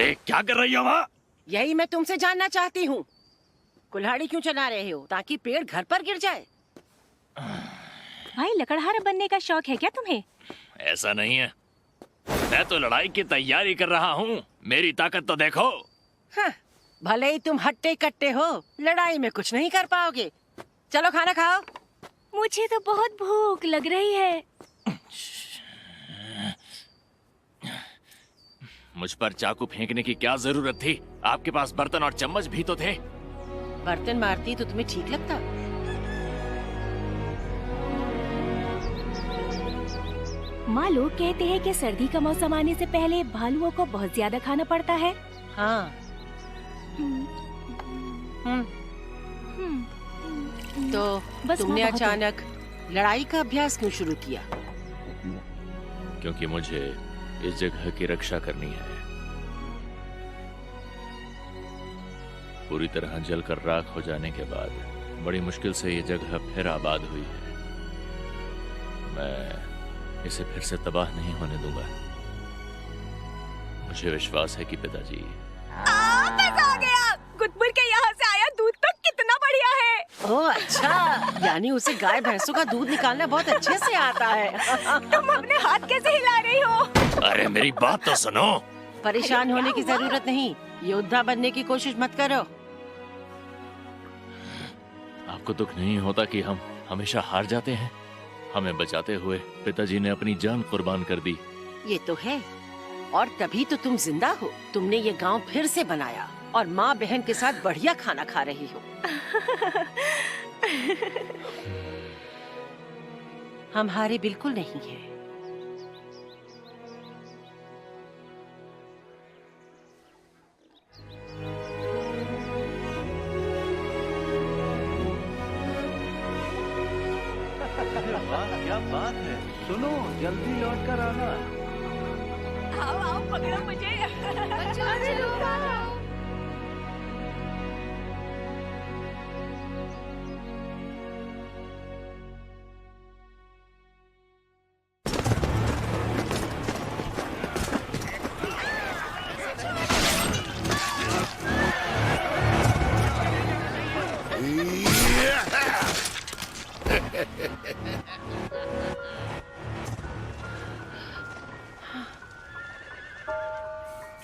अरे क्या कर रही हो वहाँ? यही मैं तुमसे जानना चाहती हूँ। कुल्हाड़ी क्यों चला रहे हो ताकि पेड़ घर पर गिर जाए? भाई लकड़हारा बनने का शौक है क्या तुम्हें? ऐसा नहीं है, मैं तो लड़ाई की तैयारी कर रहा हूँ। मेरी ताकत तो देखो। हाँ, भले ही तुम हट्टे कट्टे हो, लड़ाई में कुछ नहीं कर पाओगे। चलो खाना खाओ। मुझे तो बहुत भूख लग रही है। मुझ पर चाकू फेंकने की क्या जरूरत थी? आपके पास बर्तन और चम्मच भी तो थे। बर्तन मारती तो तुम्हें ठीक लगता? माँ, लोग कहते हैं कि सर्दी का मौसम आने से पहले भालुओं को बहुत ज्यादा खाना पड़ता है। हाँ। तो बस तुमने माँ, बहुत अचानक लड़ाई का अभ्यास क्यों शुरू किया? क्योंकि मुझे इस जगह की रक्षा करनी है। पूरी तरह जलकर राख हो जाने के बाद बड़ी मुश्किल से ये जगह फिर आबाद हुई है। मैं इसे फिर से तबाह नहीं होने दूंगा। मुझे विश्वास है कि पिताजी। मजा आ गया। गुदमुर के यहाँ से आया दूध तो कितना बढ़िया है। ओह अच्छा, यानी उसे गाय भैंसों का दूध निकालना बहुत अच्छे से आता है। तुम अपने हाथ कैसे हिला रही हो? अरे मेरी बात तो सुनो। परेशान होने की जरूरत नहीं, योद्धा बनने की कोशिश मत करो। आपको दुख नहीं होता कि हम हमेशा हार जाते हैं? हमें बचाते हुए पिताजी ने अपनी जान कुर्बान कर दी। ये तो है, और तभी तो तुम जिंदा हो। तुमने ये गांव फिर से बनाया और माँ बहन के साथ बढ़िया खाना खा रही हो। हम हारे बिल्कुल नहीं है। क्या बात है, सुनो जल्दी लौट कर आना। आओ आओ, पकड़ो मुझे।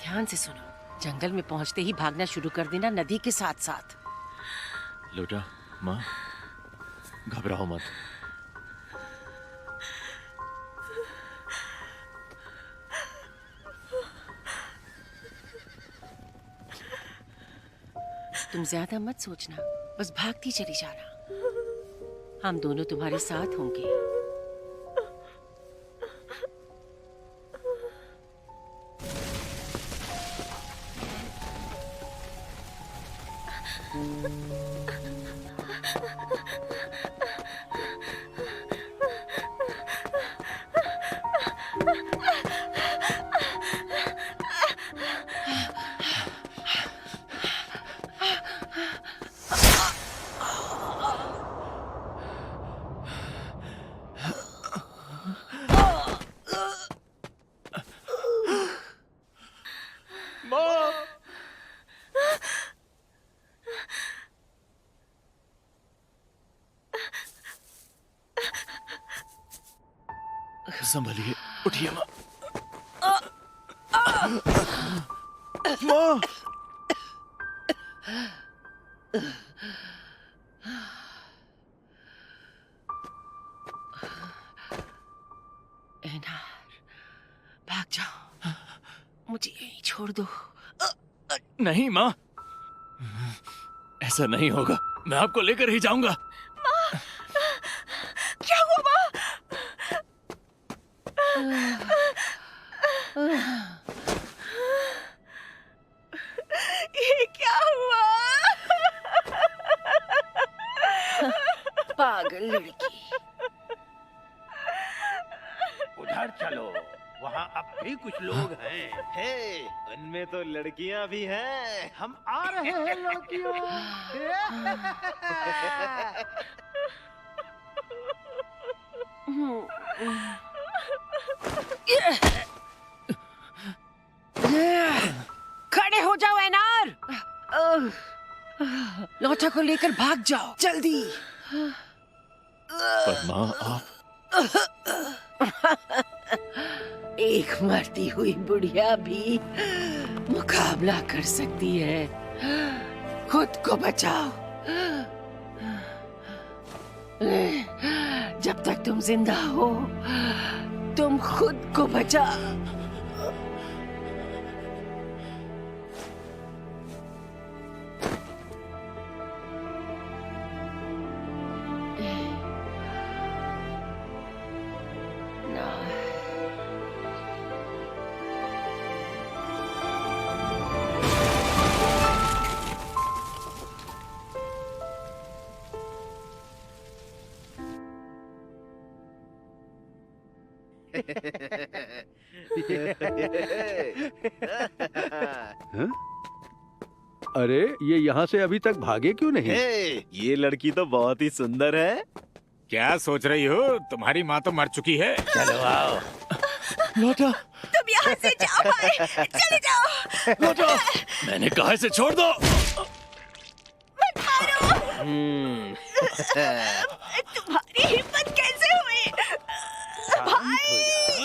ध्यान से सुनो, जंगल में पहुंचते ही भागना शुरू कर देना नदी के साथ साथ। लोटा, माँ, घबराओ मत। तुम ज्यादा मत सोचना, बस भागती चली जाना। हम दोनों तुम्हारे साथ होंगे। संभलिए, उठिए माँ। माँ! एनार, भाग जाओ, मुझे यहीं छोड़ दो। नहीं माँ, ऐसा नहीं होगा। मैं आपको लेकर ही जाऊंगा। क्या हुआ माँ? ये क्या हुआ? पागल लड़की। उधर चलो, वहाँ अब भी कुछ लोग हैं। हे, उनमें तो लड़कियाँ भी हैं। हम आ रहे हैं लड़कियों। सो जाओ एनार। लौटा को लेकर भाग जाओ जल्दी। पर माँ आप। एक मरती हुई बुढ़िया भी मुकाबला कर सकती है। खुद को बचाओ। जब तक तुम जिंदा हो तुम खुद को बचाओ। हाँ? अरे ये यहाँ से अभी तक भागे क्यों नहीं? ये लड़की तो बहुत ही सुंदर है। क्या सोच रही हो? तुम्हारी माँ तो मर चुकी है। चलो आओ। लौटा। तुम यहाँ से जाओ भाई, चले जाओ। लौटा। मैंने कहा इसे छोड़ दो। मत मारो। तुम्हारी हिम्मत कैसे हुई? भाई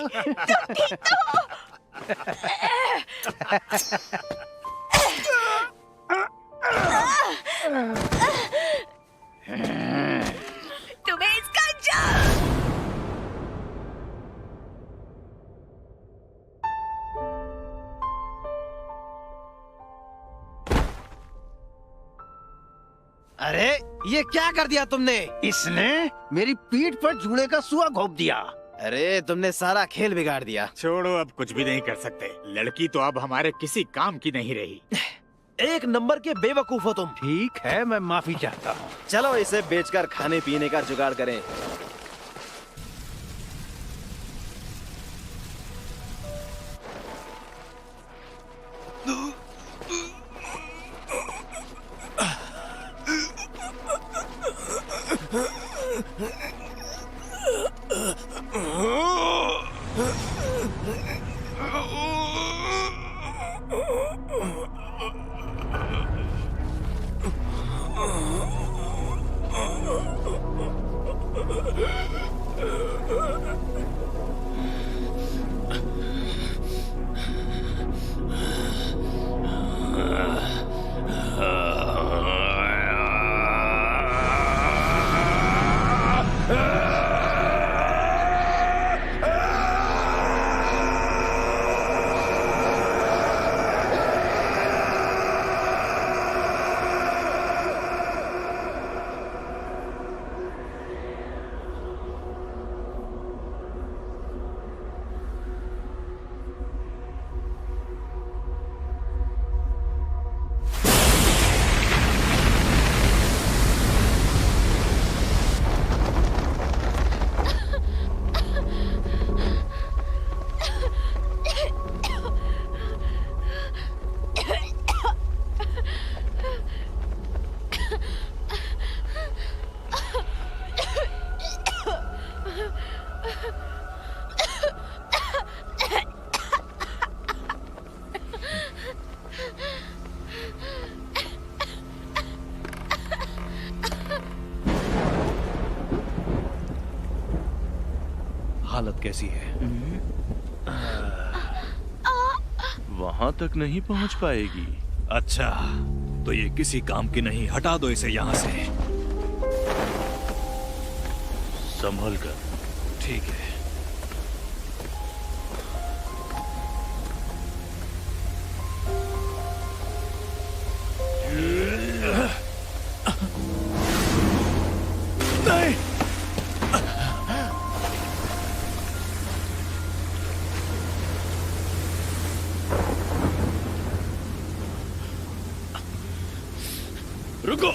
तुम ठीक तो हो? तुम्हें इसका अंजाम। अरे ये क्या कर दिया तुमने? इसने मेरी पीठ पर जूड़े का सुआ घोंप दिया। अरे तुमने सारा खेल बिगाड़ दिया। छोड़ो, अब कुछ भी नहीं कर सकते। लड़की तो अब हमारे किसी काम की नहीं रही। एक नंबर के बेवकूफ हो तुम। ठीक है, मैं माफी चाहता हूँ। चलो इसे बेचकर खाने पीने का जुगाड़ करें। हालत कैसी है? वहां तक नहीं पहुंच पाएगी। अच्छा, तो ये किसी काम की नहीं। हटा दो इसे यहाँ से। संभल कर। ठीक है। नहीं। रुको,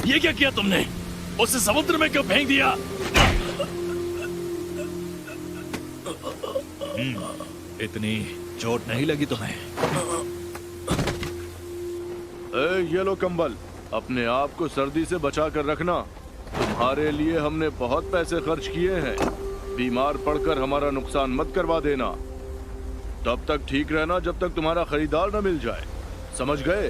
ये क्या किया तुमने? उसे समुद्र में क्यों फेंक दिया? इतनी चोट नहीं लगी तुम्हें? ये लो कंबल, अपने आप को सर्दी से बचा कर रखना। तुम्हारे लिए हमने बहुत पैसे खर्च किए हैं। बीमार पड़कर हमारा नुकसान मत करवा देना। तब तक ठीक रहना जब तक तुम्हारा खरीदार न मिल जाए। समझ गए?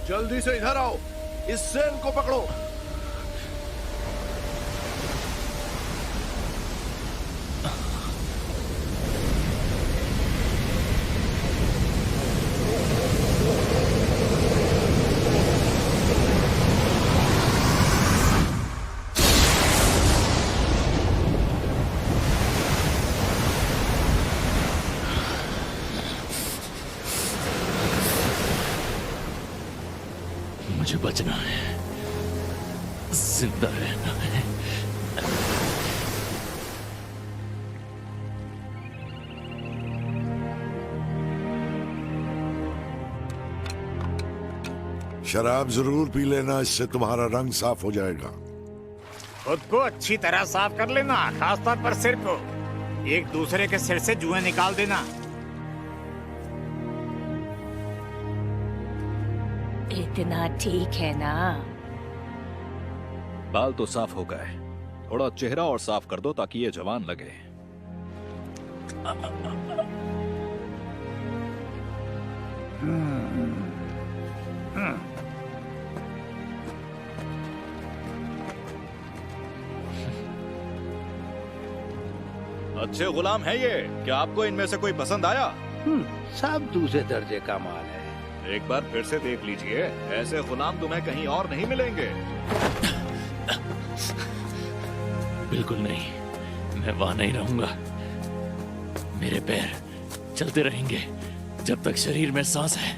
जल्दी से इधर आओ, इस सेल को पकड़ो। मुझे बचना है, जिंदा रहना है। शराब जरूर पी लेना, इससे तुम्हारा रंग साफ हो जाएगा। खुद को अच्छी तरह साफ कर लेना, खासतौर पर सिर को। एक दूसरे के सिर से जुएं निकाल देना। इतना ठीक है ना? बाल तो साफ हो गए, थोड़ा चेहरा और साफ कर दो ताकि ये जवान लगे। अच्छे गुलाम है ये। क्या आपको इनमें से कोई पसंद आया? सब दूसरे दर्जे का माल है। एक बार फिर से देख लीजिए, ऐसे गुलाम तुम्हें कहीं और नहीं मिलेंगे। बिल्कुल नहीं, मैं वहां नहीं रहूंगा। मेरे पैर चलते रहेंगे जब तक शरीर में सांस है।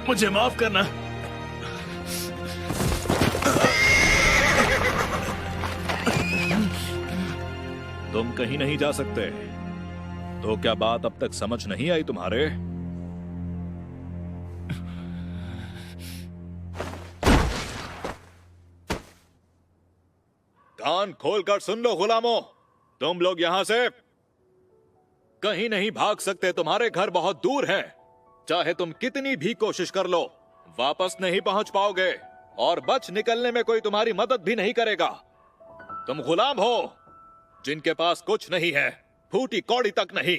मुझे माफ करना। तुम कहीं नहीं जा सकते। तो क्या बात अब तक समझ नहीं आई तुम्हारे? कान खोलकर सुन लो गुलामों, तुम लोग यहां से कहीं नहीं भाग सकते। तुम्हारे घर बहुत दूर है। चाहे तुम कितनी भी कोशिश कर लो, वापस नहीं पहुंच पाओगे और बच निकलने में कोई तुम्हारी मदद भी नहीं करेगा। तुम गुलाम हो जिनके पास कुछ नहीं है, फूटी कौड़ी तक नहीं।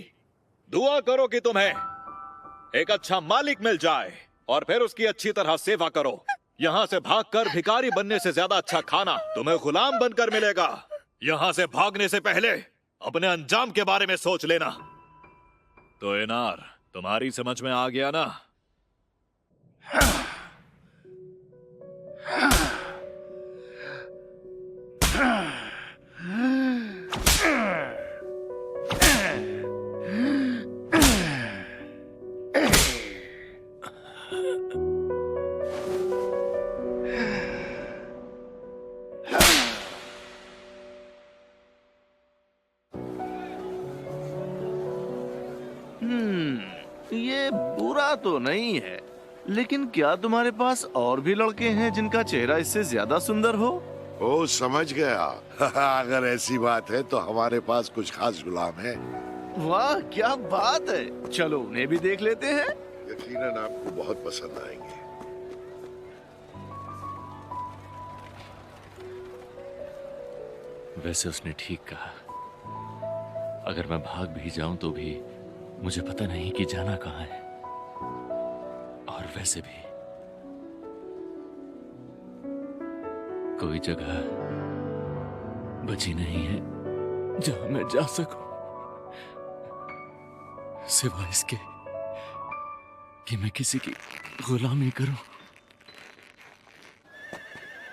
दुआ करो कि तुम्हें एक अच्छा मालिक मिल जाए और फिर उसकी अच्छी तरह सेवा करो। यहां से भागकर भिखारी बनने से ज्यादा अच्छा खाना तुम्हें गुलाम बनकर मिलेगा। यहां से भागने से पहले अपने अंजाम के बारे में सोच लेना। तो एनार, तुम्हारी समझ में आ गया ना? ये बुरा तो नहीं है, लेकिन क्या तुम्हारे पास और भी लड़के हैं जिनका चेहरा इससे ज्यादा सुंदर हो? ओ, समझ गया। अगर ऐसी बात है तो हमारे पास कुछ खास गुलाम है। वाह, क्या बात है। चलो उन्हें भी देख लेते हैं। यकीनन आपको बहुत पसंद आएंगे। वैसे उसने ठीक कहा। अगर मैं भाग भी जाऊं तो भी मुझे पता नहीं कि जाना कहां है। और वैसे भी कोई जगह बची नहीं है जहां मैं जा सकूं, सिवाय इसके कि मैं किसी की गुलामी करूं।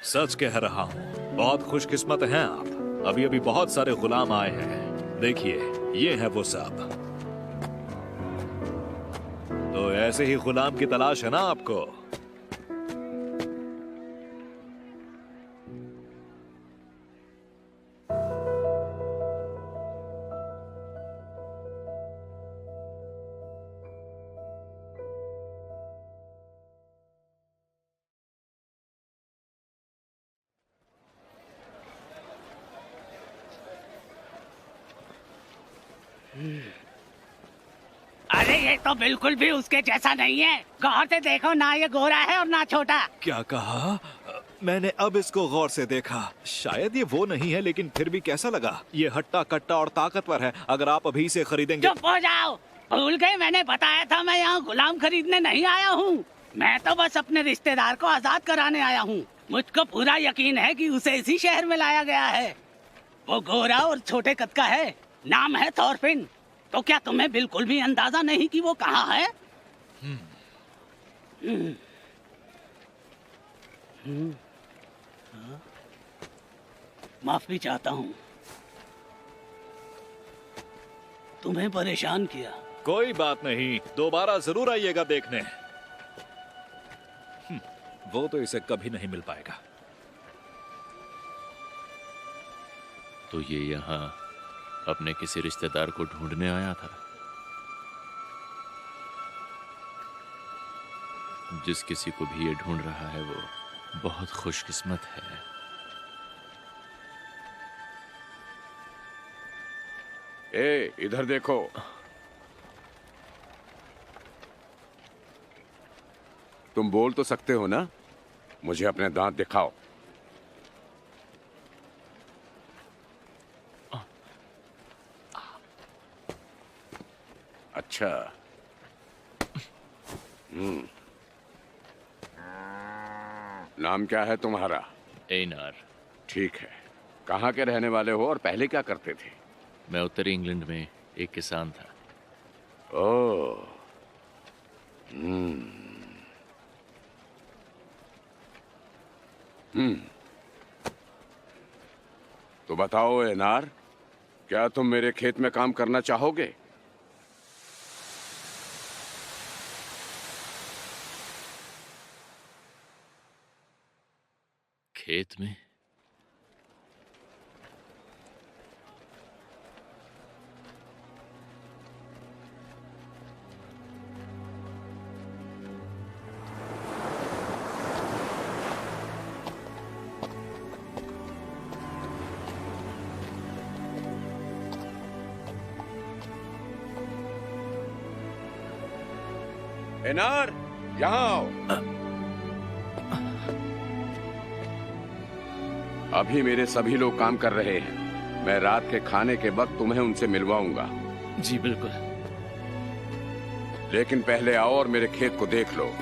सच कह रहा हूं, बहुत खुशकिस्मत हैं आप। अभी अभी बहुत सारे गुलाम आए हैं। देखिए, ये है वो सब। तो ऐसे ही गुलाम की तलाश है ना आपको? अरे ये तो बिल्कुल भी उसके जैसा नहीं है। गौर से देखो, ना ये गोरा है और ना छोटा। क्या कहा? मैंने अब इसको गौर से देखा। शायद ये वो नहीं है, लेकिन फिर भी कैसा लगा? ये हट्टा कट्टा और ताकतवर है। अगर आप अभी इसे खरीदेंगे। चुप हो जाओ, भूल गए मैंने बताया था मैं यहाँ गुलाम खरीदने नहीं आया हूँ। मैं तो बस अपने रिश्तेदार को आजाद कराने आया हूँ। मुझको पूरा यकीन है कि उसे इसी शहर में लाया गया है। वो गोरा और छोटे कद का है, नाम है थॉरफिन। तो क्या तुम्हें बिल्कुल भी अंदाजा नहीं कि वो कहाँ है? माफी चाहता हूँ, तुम्हें परेशान किया। कोई बात नहीं, दोबारा जरूर आइएगा देखने। वो तो इसे कभी नहीं मिल पाएगा। तो ये यहाँ अपने किसी रिश्तेदार को ढूंढने आया था। जिस किसी को भी ये ढूंढ रहा है वो बहुत खुशकिस्मत है। ए, इधर देखो। तुम बोल तो सकते हो ना? मुझे अपने दांत दिखाओ। अच्छा। नाम क्या है तुम्हारा? एनार। ठीक है। कहाँ के रहने वाले हो और पहले क्या करते थे? मैं उत्तरी इंग्लैंड में एक किसान था। ओह। तो बताओ एनार, क्या तुम मेरे खेत में काम करना चाहोगे? खेत में? एनार, यहाँ आओ। अभी मेरे सभी लोग काम कर रहे हैं। मैं रात के खाने के वक्त तुम्हें उनसे मिलवाऊंगा। जी बिल्कुल। लेकिन पहले आओ और मेरे खेत को देख लो।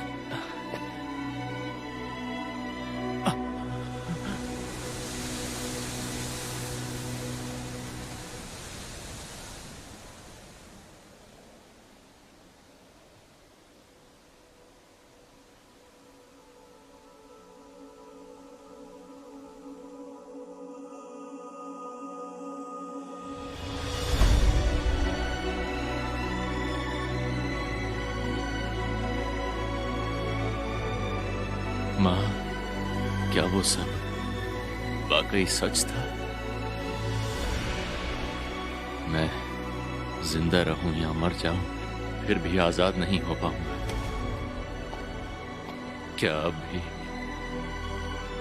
माँ, क्या वो सब वाकई सच था? मैं जिंदा रहूं या मर जाऊं, फिर भी आजाद नहीं हो पाऊंगा। क्या अब भी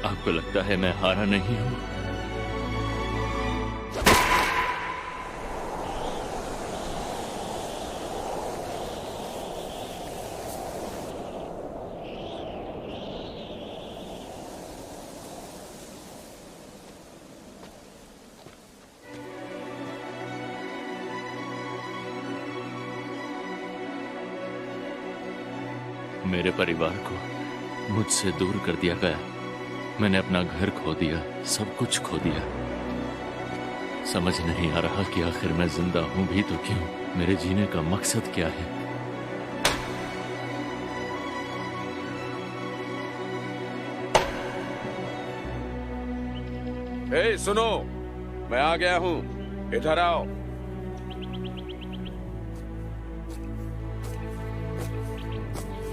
आपको लगता है मैं हारा नहीं हूं? मेरे परिवार को मुझसे दूर कर दिया गया। मैंने अपना घर खो दिया, सब कुछ खो दिया। समझ नहीं आ रहा कि आखिर मैं जिंदा हूं भी तो क्यों? मेरे जीने का मकसद क्या है? ए, सुनो, मैं आ गया हूं। इधर आओ।